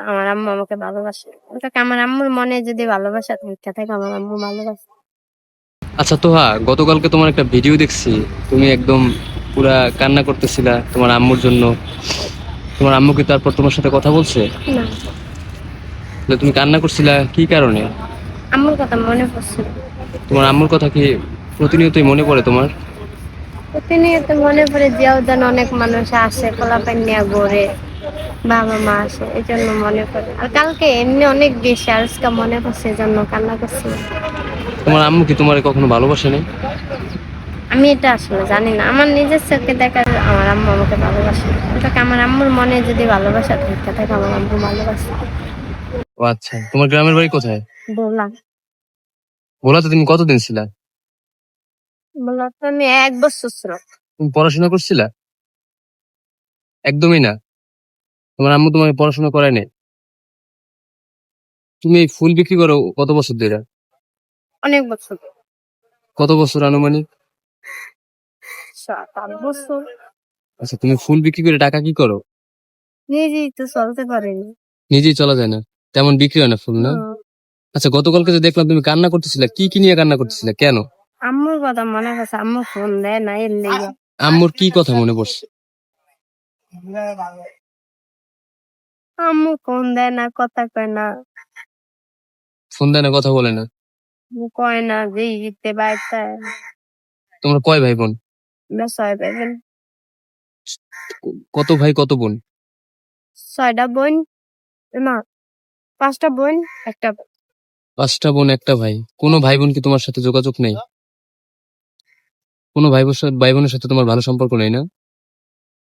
আমার আম্মু আমাকে ভালোবাসে। ওটাকে আমার আম্মুর মনে যদি ভালোবাসা থাকে আমার আম্মু ভালোবাসে। আচ্ছা তোহা, গতকালকে তোমার একটা ভিডিও দেখছি, তুমি একদম পুরা কান্না করতেছিলা তোমার আম্মুর জন্য। তোমার আম্মু কি তারপর তোমার সাথে কথা বলছে? না, যে তুমি কান্না করছিলা কি কারণে? আম্মুর কথা মনে পড়ছিল। তোমার আম্মুর কথা কি প্রতিনিয়তই মনে পড়ে তোমার? প্রতিনিয়ত মনে পড়ে যে উদ্যান অনেক মানুষ আসে পোলাপান নিয়ে ঘোরে, বাবা মা আসে, এই জন্য মনে পড়ে। আর কালকে এমনি অনেক বেশি আর আজকে মনে পড়ছে, এই জন্য কান্না করছি। তোমার আম্মু কি তোমার কখনো ভালোবাসে নাই? আমি এটা আসলে জানি না, আমার নিজের চোখে দেখা যায় আমার আম্মু আমাকে ভালোবাসে। ওটাকে আমার আম্মুর মনে যদি ভালোবাসা থাকে আমার আম্মু ভালোবাসে। ও আচ্ছা, তোমার গ্রামের বাড়ি কোথায়? বললাম, ভোলাতে তুমি কতদিন ছিলা? বললাম তো আমি 1 বছর ছিল। তুমি পড়াশোনা করছিলা? একদমই না। তোমার আম্মু তোমাকে পড়াশোনা করায় নাই? তুমি এই ফুল বিক্রি করো কত বছর ধরে? অনেক বছর, কত বছর আনুমানিক? 7-8 বছর। আচ্ছা, তুমি ফুল বিক্রি করে টাকা কি করো? নিজেই তো চলতে পারিনি। নিজেই চলা যায় না, তেমন বিক্রি হয় না ফুল, না? হুম। আচ্ছা, গতকালকে যে দেখলাম তুমি কান্না করতেছিলা, কি কি নিয়ে কান্না করতেছিলা, কেন? আম্মুর কথা মনে করছে, আম্মু ফোন দেয় না এর লেগে। আম্মুর কি কথা মনে পড়ছে? আম্মু ফোন দেয় না, কথা কয় না। ফোন দেয় না, কথা বলে না? কয় না যে ইতে বাইতে তোমরা কয় ভাই বোন? ছয় পাইবেন। কত ভাই কত বোন? 6টা বোন, না 5টা বোন, একটা ভাই। 5টা বোন, একটা ভাই। কোনো ভাই বোন কি তোমার সাথে যোগাযোগ নেই? কোনো ভাই বোনের সাথে তোমার ভালো সম্পর্ক নেই, না?